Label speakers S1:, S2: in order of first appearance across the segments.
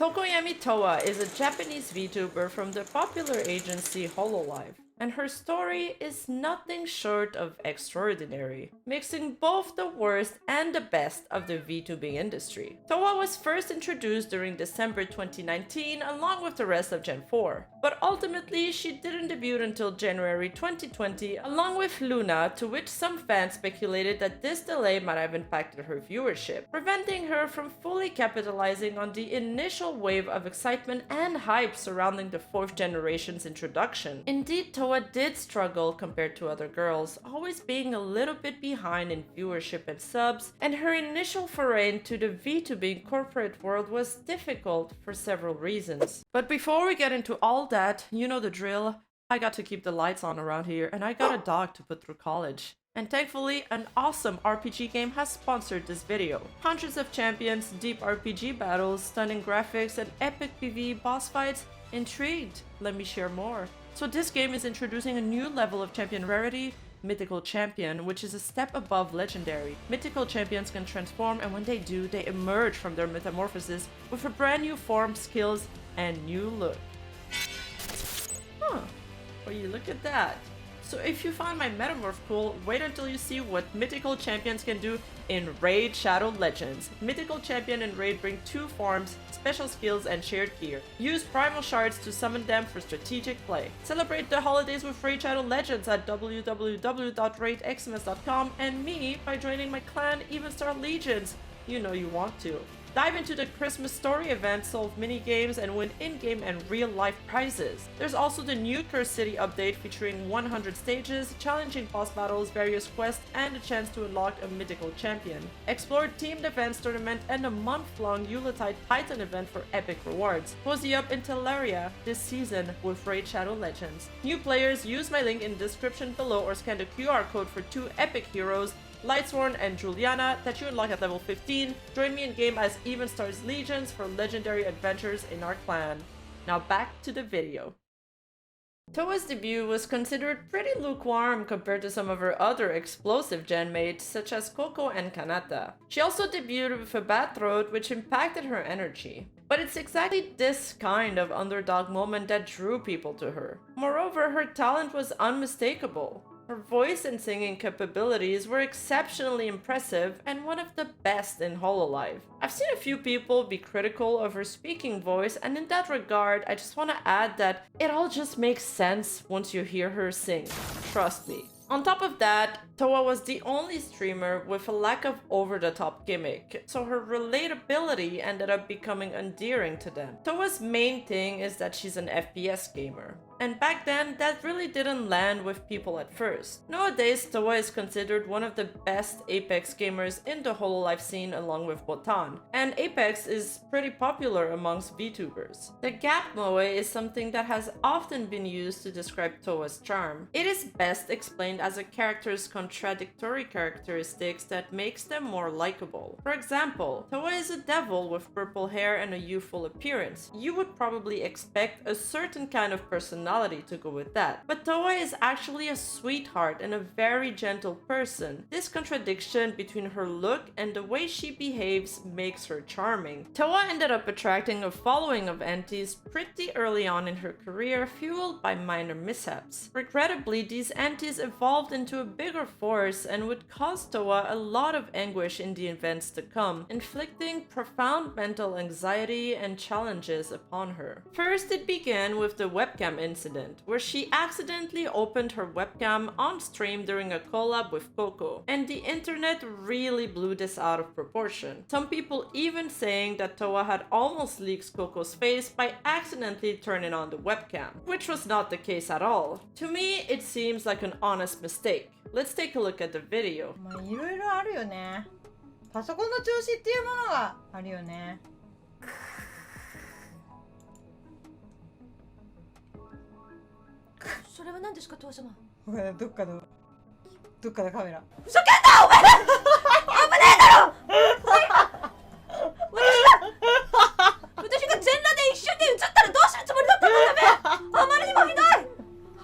S1: Tokoyami Towa is a Japanese VTuber from the popular agency Hololive, and her story is nothing short of extraordinary, mixing both the worst and the best of the VTubing industry. Towa was first introduced during December 2019 along with the rest of Gen 4, but ultimately she didn't debut until January 2020 along with Luna, to which some fans speculated that this delay might have impacted her viewership, preventing her from fully capitalizing on the initial wave of excitement and hype surrounding the 4th generation's introduction. Indeed, Towa did struggle compared to other girls, always being a little bit behind in viewership and subs, and her initial foray into the VTubing corporate world was difficult for several reasons. But before we get into all that, you know the drill. I got to keep the lights on around here, and I got a dog to put through college. And thankfully, an awesome RPG game has sponsored this video. Hundreds of champions, deep RPG battles, stunning graphics, and epic PvE boss fights. Intrigued? Let me share more. So this game is introducing a new level of champion rarity, Mythical Champion, which is a step above Legendary. Mythical Champions can transform, and when they do, they emerge from their metamorphosis with a brand new form, skills, and new look. Huh, well, you look at that. So if you find my metamorph cool, wait until you see what Mythical Champions can do in Raid Shadow Legends. Mythical Champion and Raid bring 2 forms, special skills, and shared gear. Use Primal Shards to summon them for strategic play. Celebrate the holidays with Raid Shadow Legends at www.raidxms.com and me by joining my clan Evenstar Legions. You know you want to. Dive into the Christmas story event, solve mini-games, and win in-game and real-life prizes. There's also the new Curse City update featuring 100 stages, challenging boss battles, various quests, and a chance to unlock a mythical champion. Explore Teamed Events Tournament and a month-long Yuletide Titan event for epic rewards. Cozy up in Teleria this season with Raid Shadow Legends. New players, use my link in the description below or scan the QR code for 2 epic heroes, Lightsworn and Juliana, that you unlock at level 15. Join me in game as Evenstar's Legions for legendary adventures in our clan. Now back to the video. Towa's debut was considered pretty lukewarm compared to some of her other explosive gen mates such as Coco and Kanata. She also debuted with a bad throat, which impacted her energy. But it's exactly this kind of underdog moment that drew people to her. Moreover, her talent was unmistakable. Her voice and singing capabilities were exceptionally impressive and one of the best in Hololive. I've seen a few people be critical of her speaking voice, and in that regard, I just want to add that it all just makes sense once you hear her sing. Trust me. On top of that, Towa was the only streamer with a lack of over-the-top gimmick, so her relatability ended up becoming endearing to them. Towa's main thing is that she's an FPS gamer, and back then that really didn't land with people at first. Nowadays, Towa is considered one of the best Apex gamers in the Hololive scene along with Botan, and Apex is pretty popular amongst VTubers. The gap moe is something that has often been used to describe Towa's charm. It is best explained as a character's contradictory characteristics that makes them more likable. For example, Towa is a devil with purple hair and a youthful appearance. You would probably expect a certain kind of personality to go with that. But Towa is actually a sweetheart and a very gentle person. This contradiction between her look and the way she behaves makes her charming. Towa ended up attracting a following of antis pretty early on in her career, fueled by minor mishaps. Regrettably, these antis evolved into a bigger force and would cause Towa a lot of anguish in the events to come, inflicting profound mental anxiety and challenges upon her. First, it began with the webcam incident, where she accidentally opened her webcam on stream during a collab with Coco, and the internet really blew this out of proportion. Some people even saying that Towa had almost leaked Coco's face by accidentally turning on the webcam, which was not the case at all. To me, it seems like an honest mistake. Let's take a look at the video.
S2: いろいろあるよね。パソコンの調子っていうものがあるよね。それは何ですか、父様。ほら、どっかのカメラ。ふざけんな、お前。危ねえだろ。私が全裸で一瞬で映ったらどうするつもりだったんだべ。あまりにもひどい。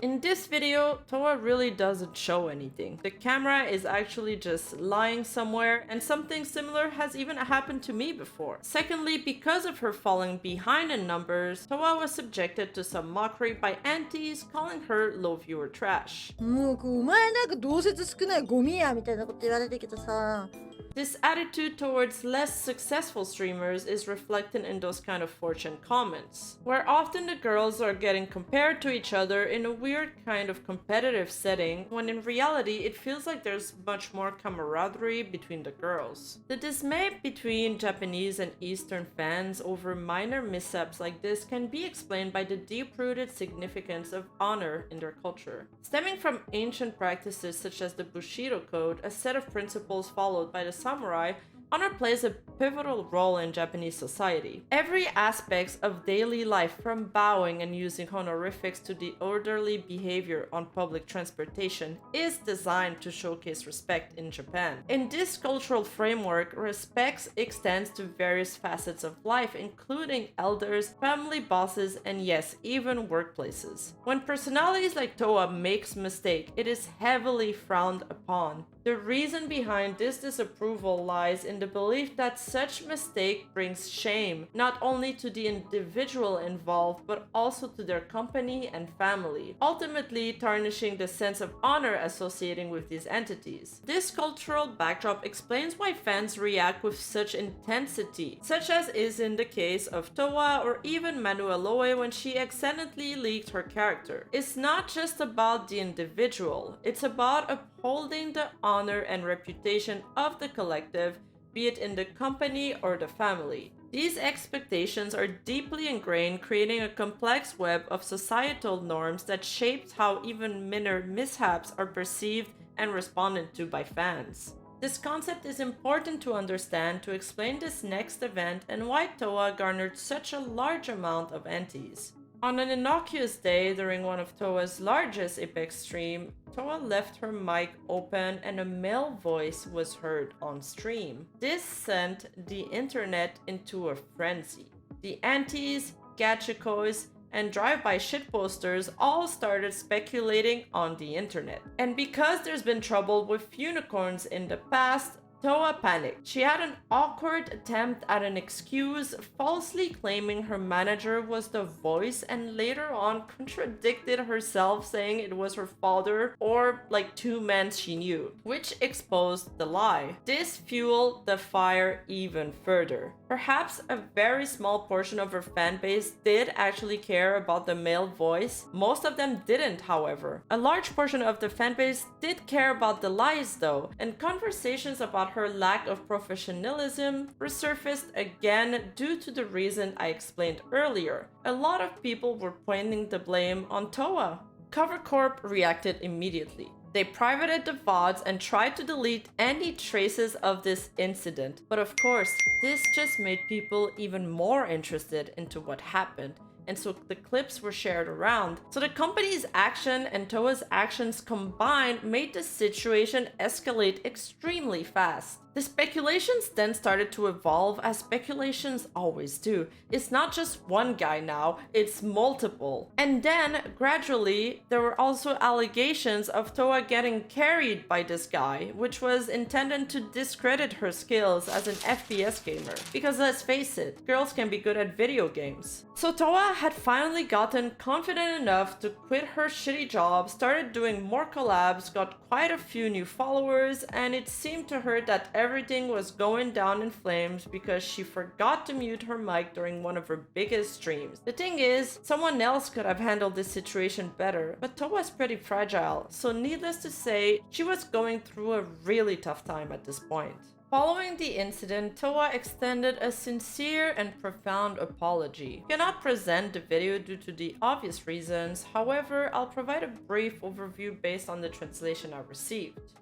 S1: In this video, video, Towa really doesn't show anything. The camera is actually just lying somewhere, and something similar has even happened to me before. Secondly, because of her falling behind in numbers, Towa was subjected to some mockery by aunties calling her low viewer trash.
S2: もうお前なんか同説少ないゴミやみたいなこと言われてきてさ。
S1: This attitude towards less successful streamers is reflected in those kind of fortune comments, where often the girls are getting compared to each other in a weird kind of competitive setting, when in reality it feels like there's much more camaraderie between the girls. The dismay between Japanese and Eastern fans over minor mishaps like this can be explained by the deep-rooted significance of honor in their culture. Stemming from ancient practices such as the Bushido Code, a set of principles followed by the samurai, honor plays a pivotal role in Japanese society. Every aspect of daily life, from bowing and using honorifics to the orderly behavior on public transportation, is designed to showcase respect in Japan. In this cultural framework, respect extends to various facets of life, including elders, family bosses, and yes, even workplaces. When personalities like Towa makes mistake, it is heavily frowned upon. The reason behind this disapproval lies in the belief that such mistake brings shame, not only to the individual involved, but also to their company and family, ultimately tarnishing the sense of honor associating with these entities. This cultural backdrop explains why fans react with such intensity, such as is in the case of Towa or even Manueloe when she accidentally leaked her character. It's not just about the individual, it's about upholding the honor and reputation of the collective, be it in the company or the family. These expectations are deeply ingrained, creating a complex web of societal norms that shapes how even minor mishaps are perceived and responded to by fans. This concept is important to understand to explain this next event and why Towa garnered such a large amount of antis. On an innocuous day during one of Towa's largest Apex stream, Towa left her mic open and a male voice was heard on stream. This sent the internet into a frenzy. The antis, Gachikois, and drive-by shitposters all started speculating on the internet. And because there's been trouble with unicorns in the past, Towa panicked. She had an awkward attempt at an excuse, falsely claiming her manager was the voice, and later on contradicted herself, saying it was her father or like two men she knew, which exposed the lie. This fueled the fire even further. Perhaps a very small portion of her fan base did actually care about the male voice. Most of them didn't, however. A large portion of the fan base did care about the lies though, and conversations about her lack of professionalism resurfaced again due to the reason I explained earlier. A lot of people were pointing the blame on Towa. Corp reacted immediately. They privated the VODs and tried to delete any traces of this incident. But of course, this just made people even more interested into what happened, and so the clips were shared around. So the company's action and Towa's actions combined made the situation escalate extremely fast. The speculations then started to evolve, as speculations always do. It's not just one guy now, it's multiple. And then, gradually, there were also allegations of Towa getting carried by this guy, which was intended to discredit her skills as an FPS gamer. Because let's face it, girls can be good at video games. So Towa had finally gotten confident enough to quit her shitty job, started doing more collabs, got quite a few new followers, and it seemed to her that everything was going down in flames because she forgot to mute her mic during one of her biggest streams. The thing is, someone else could have handled this situation better, but Towa's pretty fragile, so needless to say, she was going through a really tough time at this point. Following the incident, Towa extended a sincere and profound apology. I cannot present the video due to the obvious reasons, however, I'll provide a brief overview based on the translation I received.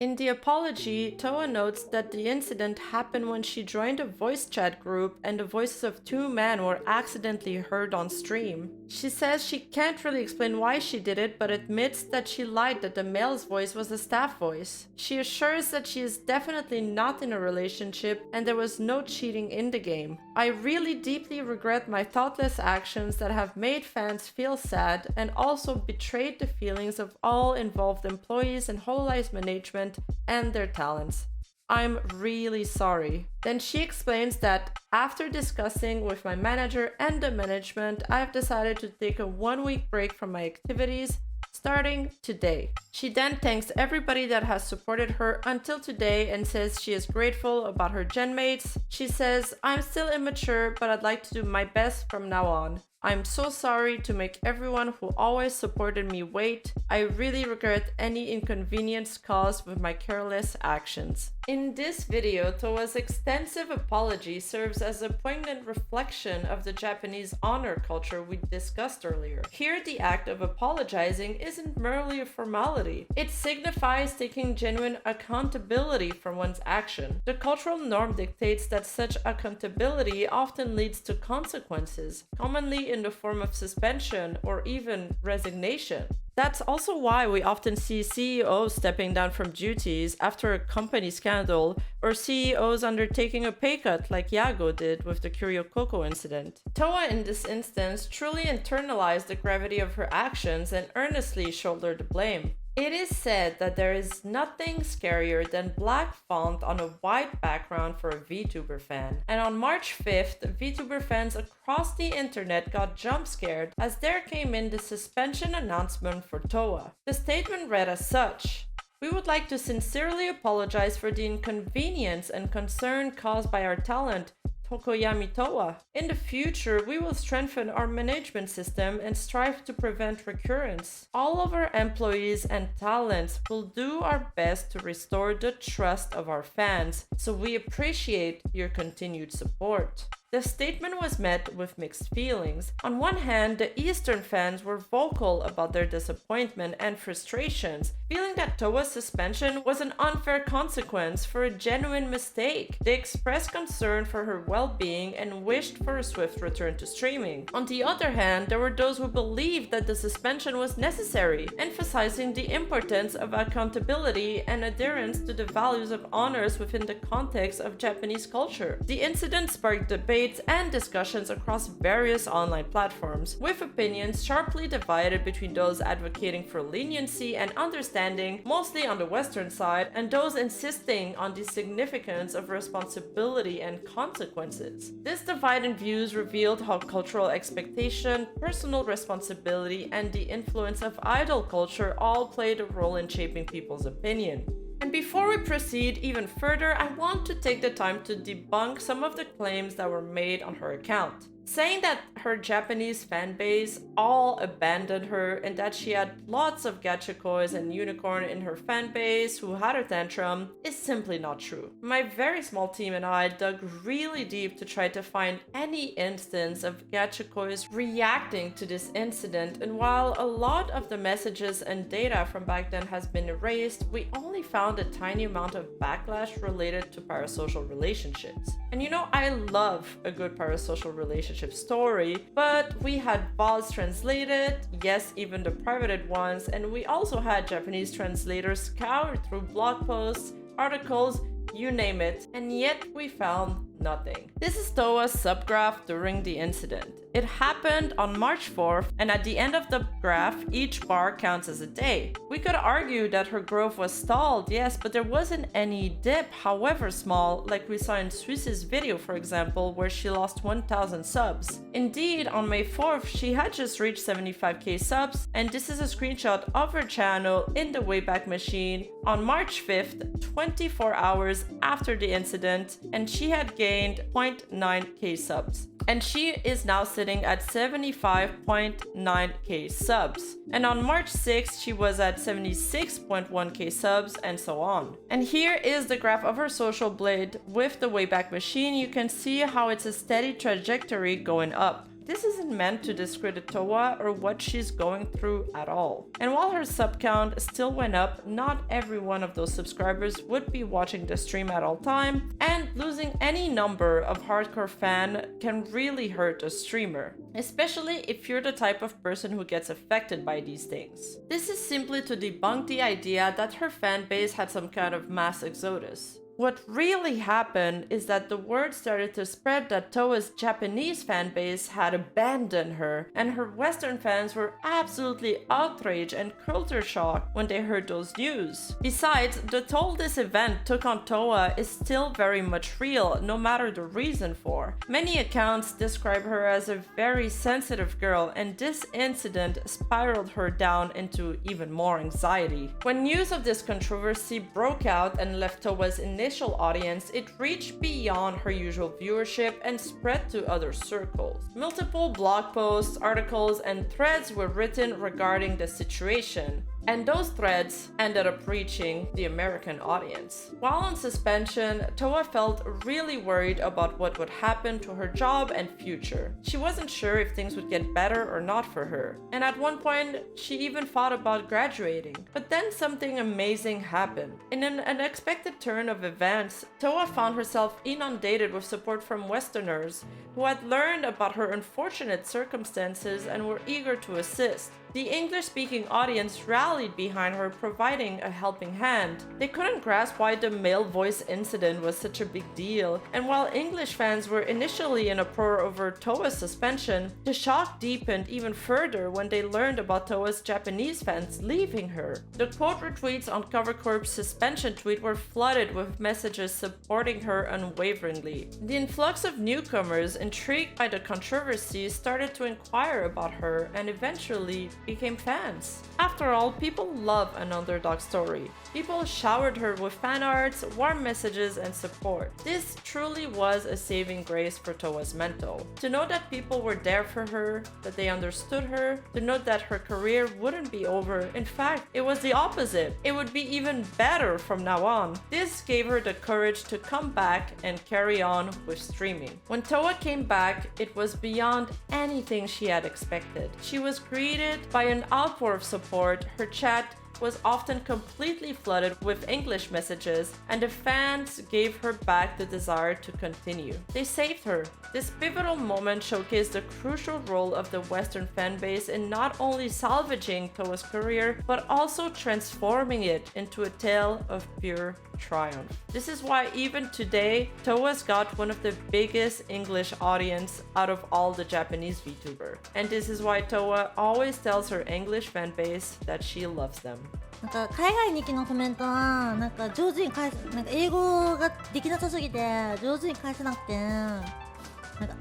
S1: In the apology, Towa notes that the incident happened when she joined a voice chat group and the voices of two men were accidentally heard on stream. She says she can't really explain why she did it, but admits that she lied that the male's voice was a staff voice. She assures that she is definitely not in a relationship and there was no cheating in the game. I really deeply regret my thoughtless actions that have made fans feel sad and also betrayed the feelings of all involved employees and Hololive's management and their talents. I'm really sorry. Then she explains that after discussing with my manager and the management, I've decided to take a 1-week break from my activities starting today. She then thanks everybody that has supported her until today and says she is grateful about her gen mates. She says, I'm still immature, but I'd like to do my best from now on. I'm so sorry to make everyone who always supported me wait. I really regret any inconvenience caused with my careless actions. In this video, Towa's extensive apology serves as a poignant reflection of the Japanese honor culture we discussed earlier. Here, the act of apologizing isn't merely a formality. It signifies taking genuine accountability for one's action. The cultural norm dictates that such accountability often leads to consequences, commonly in the form of suspension or even resignation. That's also why we often see CEOs stepping down from duties after a company scandal, or CEOs undertaking a pay cut like Yago did with the Kyriokoko incident. Towa in this instance truly internalized the gravity of her actions and earnestly shouldered the blame. It is said that there is nothing scarier than black font on a white background for a Vtuber fan. And on March 5th, Vtuber fans across the internet got jump scared as there came in the suspension announcement for Towa. The statement read as such: "We would like to sincerely apologize for the inconvenience and concern caused by our talent, Tokoyami Towa. In the future, we will strengthen our management system and strive to prevent recurrence. All of our employees and talents will do our best to restore the trust of our fans, so we appreciate your continued support." The statement was met with mixed feelings. On one hand, the Eastern fans were vocal about their disappointment and frustrations, feeling that Towa's suspension was an unfair consequence for a genuine mistake. They expressed concern for her well-being and wished for a swift return to streaming. On the other hand, there were those who believed that the suspension was necessary, emphasizing the importance of accountability and adherence to the values of honors within the context of Japanese culture. The incident sparked debate and discussions across various online platforms, with opinions sharply divided between those advocating for leniency and understanding, mostly on the Western side, and those insisting on the significance of responsibility and consequences. This divide in views revealed how cultural expectation, personal responsibility, and the influence of idol culture all played a role in shaping people's opinion. And before we proceed even further, I want to take the time to debunk some of the claims that were made on her account. Saying that her Japanese fan base all abandoned her and that she had lots of Gachikois and unicorn in her fan base who had a tantrum is simply not true. My very small team and I dug really deep to try to find any instance of Gachikois reacting to this incident, and while a lot of the messages and data from back then has been erased, we only found a tiny amount of backlash related to parasocial relationships. And you know, I love a good parasocial relationship story, but we had VODs translated, yes, even the privated ones, and we also had Japanese translators scour through blog posts, articles, you name it, and yet we found nothing. This is Towa's subgraph during the incident. It happened on March 4th, and at the end of the graph, each bar counts as a day. We could argue that her growth was stalled, yes, but there wasn't any dip, however small, like we saw in Swiss's video, for example, where she lost 1,000 subs. Indeed, on May 4th, she had just reached 75k subs, and this is a screenshot of her channel in the Wayback Machine on March 5th, 24 hours after the incident, and she had gained 0.9k subs. And she is now sitting at 75.9k subs. And on March 6th, she was at 76.1k subs, and so on. And here is the graph of her social blade with the Wayback Machine. You can see how it's a steady trajectory going up. this isn't meant to discredit Towa or what she's going through at all. And while her sub count still went up, not every one of those subscribers would be watching the stream at all time, and losing any number of hardcore fan can really hurt a streamer, especially if you're the type of person who gets affected by these things. This is simply to debunk the idea that her fan base had some kind of mass exodus. What really happened is that the word started to spread that Towa's Japanese fanbase had abandoned her, and her Western fans were absolutely outraged and culture shocked when they heard those news. Besides, the toll this event took on Towa is still very much real, no matter the reason for. Many accounts describe her as a very sensitive girl, and this incident spiraled her down into even more anxiety. When news of this controversy broke out and left Towa's initial audience, it reached beyond her usual viewership and spread to other circles. Multiple blog posts, articles, and threads were written regarding the situation, and those threads ended up reaching the American audience. While on suspension, Towa felt really worried about what would happen to her job and future. She wasn't sure if things would get better or not for her, and at one point, she even thought about graduating. But then something amazing happened. In an unexpected turn of events, Towa found herself inundated with support from Westerners who had learned about her unfortunate circumstances and were eager to assist. The English-speaking audience rallied behind her, providing a helping hand. They couldn't grasp why the male voice incident was such a big deal, and while English fans were initially in uproar over Towa's suspension, the shock deepened even further when they learned about Towa's Japanese fans leaving her. The quote retweets on Cover Corp's suspension tweet were flooded with messages supporting her unwaveringly. The influx of newcomers, intrigued by the controversy, started to inquire about her and eventually became fans. After all, people love an underdog story. People showered her with fan arts, warm messages, and support. This truly was a saving grace for Towa's mental. To know that people were there for her, that they understood her, to know that her career wouldn't be over. In fact, it was the opposite. It would be even better from now on. This gave her the courage to come back and carry on with streaming. When Towa came back, it was beyond anything she had expected. She was greeted by an outpour of support. Her chat was often completely flooded with English messages, and the fans gave her back the desire to continue. They saved her. This pivotal moment showcased the crucial role of the Western fanbase in not only salvaging Towa's career, but also transforming it into a tale of pure triumph. This is why even today, Towa's got one of the biggest English audience out of all the Japanese VTuber. And this is why Towa always tells her English fanbase that she loves them.
S2: なんか海外に行きのコメントはなんか上手に返す、なんか英語ができなさすぎて上手に返せなくて、なんか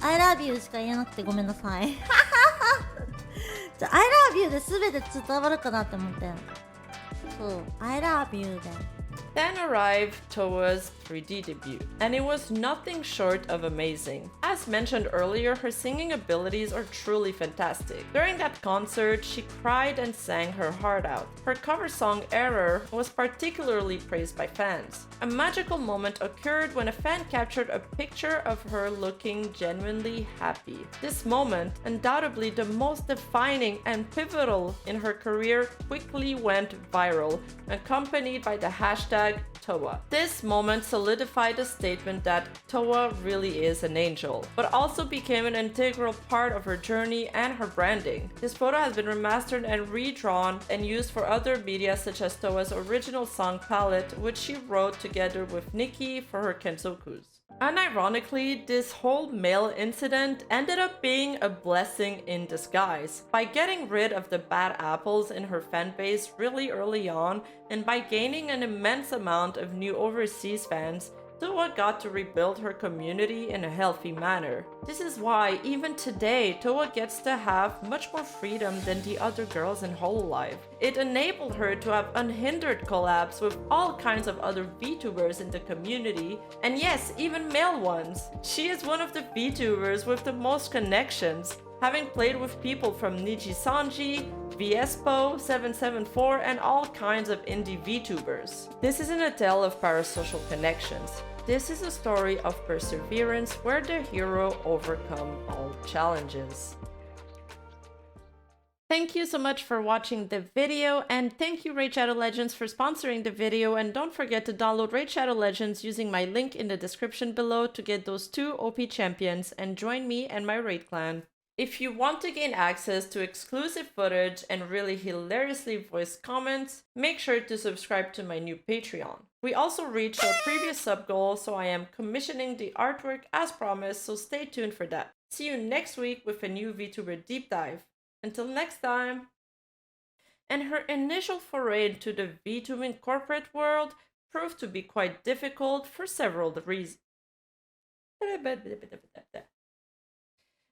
S2: I love you しか言えなくてごめんなさい。じゃあ I love you で全て伝わるかなって思って、そう I love you で。
S1: Then arrived Towa's 3D debut, and it was nothing short of amazing. As mentioned earlier, her singing abilities are truly fantastic. During that concert, she cried and sang her heart out. Her cover song Error was particularly praised by fans. A magical moment occurred when a fan captured a picture of her looking genuinely happy. This moment, undoubtedly the most defining and pivotal in her career, quickly went viral, accompanied by the hashtag Towa. This moment solidified the statement that Towa really is an angel, but also became an integral part of her journey and her branding. This photo has been remastered and redrawn and used for other media such as Towa's original song palette, which she wrote together with Nikki for her Kenzokus. Unironically, this whole male incident ended up being a blessing in disguise. By getting rid of the bad apples in her fanbase really early on, and by gaining an immense amount of new overseas fans, Towa got to rebuild her community in a healthy manner. This is why, even today, Towa gets to have much more freedom than the other girls in Hololive. It enabled her to have unhindered collabs with all kinds of other VTubers in the community, and yes, even male ones. She is one of the VTubers with the most connections, having played with people from Niji Sanji, VSPO774, and all kinds of indie VTubers. This isn't a tale of parasocial connections. This is a story of perseverance where the hero overcomes all challenges. Thank you so much for watching the video, and thank you Raid Shadow Legends for sponsoring the video, and don't forget to download Raid Shadow Legends using my link in the description below to get those 2 OP champions and join me and my raid clan. If you want to gain access to exclusive footage and really hilariously voiced comments, make sure to subscribe to my new Patreon. We also reached our previous sub goal, so I am commissioning the artwork as promised, so stay tuned for that. See you next week with a new VTuber deep dive. Until next time! And her initial foray into the VTubing corporate world proved to be quite difficult for several reasons.